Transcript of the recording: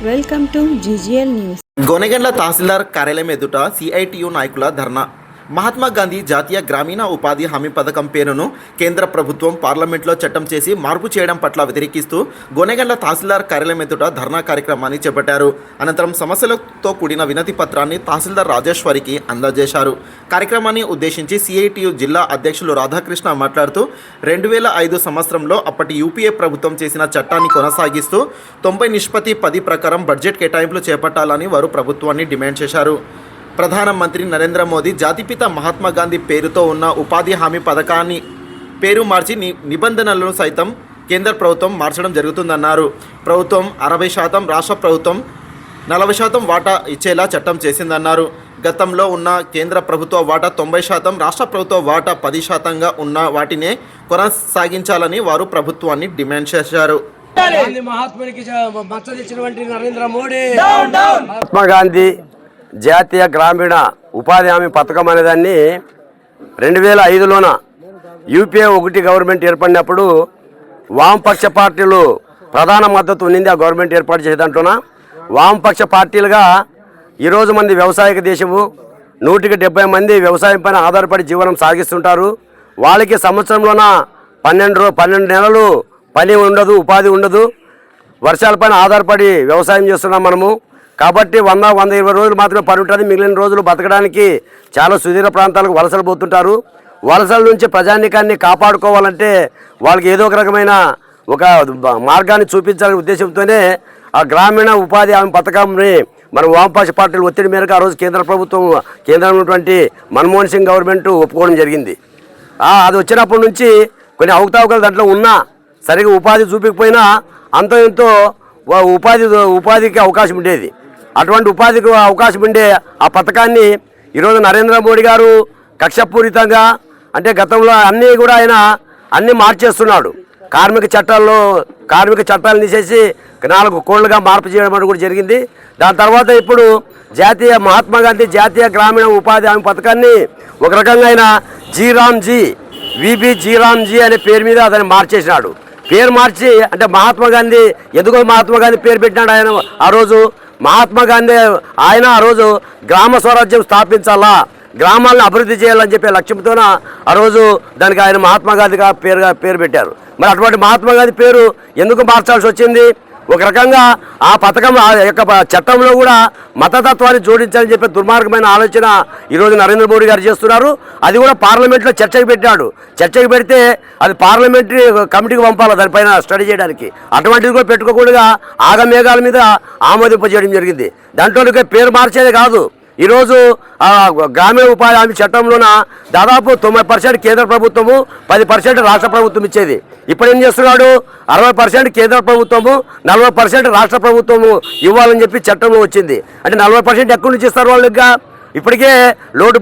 Welcome to GGL news. Gonegandla tahsildar కార్యాలయం ఎదుట CITU నాయకుల ధర్నా. మహాత్మా గాంధీ జాతీయ గ్రామీణ ఉపాధి హామీ పథకం పేరును కేంద్ర ప్రభుత్వం పార్లమెంట్లో చట్టం చేసి మార్పు చేయడం పట్ల వ్యతిరేకిస్తూ గోనెగండ్ల తహసీల్దార్ కార్యాలయం ఎదుట ధర్నా కార్యక్రమాన్ని చేపట్టారు. అనంతరం సమస్యలతో కూడిన వినతి పత్రాన్ని తహసీల్దార్ రాజేశ్వరికి అందజేశారు. కార్యక్రమాన్ని ఉద్దేశించి సిఐటియు జిల్లా అధ్యక్షులు రాధాకృష్ణ మాట్లాడుతూ 2005 సంవత్సరంలో అప్పటి యూపీఏ ప్రభుత్వం చేసిన చట్టాన్ని కొనసాగిస్తూ 90:10 ప్రకారం బడ్జెట్ కేటాయింపులు చేపట్టాలని వారు ప్రభుత్వాన్ని డిమాండ్ చేశారు. ప్రధానమంత్రి నరేంద్ర మోదీ జాతిపిత మహాత్మా గాంధీ పేరుతో ఉన్న ఉపాధి హామీ పథకాన్ని పేరు మార్చి నిబంధనలను సైతం కేంద్ర ప్రభుత్వం మార్చడం జరుగుతుందన్నారు. ప్రభుత్వం 60%, రాష్ట్ర ప్రభుత్వం 40% వాటా ఇచ్చేలా చట్టం చేసిందన్నారు. గతంలో ఉన్న కేంద్ర ప్రభుత్వ వాటా 90%, రాష్ట్ర ప్రభుత్వ వాటా 10%గా ఉన్న వాటినే కొనసాగించాలని వారు ప్రభుత్వాన్ని డిమాండ్ చేశారు. మహాత్మా గాంధీ జాతీయ గ్రామీణ ఉపాధి హామీ పథకం అనేదాన్ని 2005లోన యూపీఏ 1 గవర్నమెంట్ ఏర్పడినప్పుడు వామపక్ష పార్టీలు ప్రధాన మద్దతు ఉన్నింది. ఆ గవర్నమెంట్ ఏర్పాటు చేసే దాంట్లోన వామపక్ష పార్టీలుగా ఈరోజు మంది వ్యవసాయక దేశము 170 మంది వ్యవసాయం పైన ఆధారపడి జీవనం సాగిస్తుంటారు. వాళ్ళకి సంవత్సరంలోన 12 నెలలు పని ఉండదు, ఉపాధి ఉండదు. వర్షాలపైన ఆధారపడి వ్యవసాయం చేస్తున్నాం మనము. కాబట్టి 100-120 రోజులు మాత్రమే పని ఉంటుంది. మిగిలిన రోజులు బతకడానికి చాలా సుదీర ప్రాంతాలకు వలసలు పోతుంటారు. వలసల నుంచి ప్రజానీకాన్ని కాపాడుకోవాలంటే వాళ్ళకి ఏదో ఒక రకమైన ఒక మార్గాన్ని చూపించాలనే ఉద్దేశంతోనే ఆ గ్రామీణ ఉపాధి హామీ పథకంని మన వామపక్ష పార్టీలు ఒత్తిడి మేరకు ఆ రోజు కేంద్ర ప్రభుత్వం, కేంద్రంలో ఉన్నటువంటి మన్మోహన్ సింగ్ గవర్నమెంట్ ఒప్పుకోవడం జరిగింది. అది వచ్చినప్పటి నుంచి కొన్ని అవకతవకలు దాంట్లో ఉన్నా, సరిగా ఉపాధి చూపించకపోయినా అంతో ఎంతో ఉపాధికి అవకాశం ఉండేది. అటువంటి ఉపాధికి అవకాశం ఉండే ఆ పథకాన్ని ఈరోజు నరేంద్ర మోడీ గారు కక్షపూరితంగా, అంటే గతంలో అన్నీ కూడా ఆయన అన్నీ మార్చేస్తున్నాడు. కార్మిక చట్టాలను తీసేసి 4 కోళ్లుగా మార్పు చేయడం అనేది కూడా జరిగింది. దాని తర్వాత ఇప్పుడు మహాత్మా గాంధీ జాతీయ గ్రామీణ ఉపాధి హామీ పథకాన్ని ఒక రకంగా ఆయన విబి జీరామ్జీ అనే పేరు మీద అతన్ని మార్చేసినాడు. పేరు మార్చి, అంటే మహాత్మా గాంధీ ఎందుకో మహాత్మా గాంధీ పేరు పెట్టినాడు ఆయన. ఆ రోజు మహాత్మా గాంధీ ఆ రోజు గ్రామ స్వరాజ్యం స్థాపించాలా, గ్రామాలను అభివృద్ధి చేయాలని చెప్పే లక్ష్యంతోన ఆ రోజు దానికి ఆయన మహాత్మా గాంధీగా పేరు పెట్టారు. మరి అటువంటి మహాత్మా గాంధీ పేరు ఎందుకు మార్చాల్సి వచ్చింది? ఒక రకంగా ఆ పథకం యొక్క చట్టంలో కూడా మతతత్వాన్ని జోడించాలని చెప్పే దుర్మార్గమైన ఆలోచన ఈరోజు నరేంద్ర మోడీ గారు చేస్తున్నారు. అది కూడా పార్లమెంట్లో చర్చకు పెట్టాడు. చర్చకు పెడితే అది పార్లమెంటరీ కమిటీకి పంపాలి దానిపైన స్టడీ చేయడానికి. అటువంటిది కూడా పెట్టుకోకుండా ఆగమేఘాల మీద ఆమోదింపజేయడం జరిగింది. దాంట్లో పేరు మార్చేది కాదు. ఈరోజు గ్రామీణ ఉపాధి హామీ చట్టంలోన దాదాపు 90% కేంద్ర ప్రభుత్వము, 10% రాష్ట్ర ప్రభుత్వం ఇచ్చేది. ఇప్పుడు ఏం చేస్తున్నాడు? 60% కేంద్ర ప్రభుత్వము, 40% రాష్ట్ర ప్రభుత్వము ఇవ్వాలని చెప్పి చట్టంలో వచ్చింది. అంటే 40% ఎక్కడి నుంచి ఇస్తారు వాళ్ళకి? ఇప్పటికే లోటు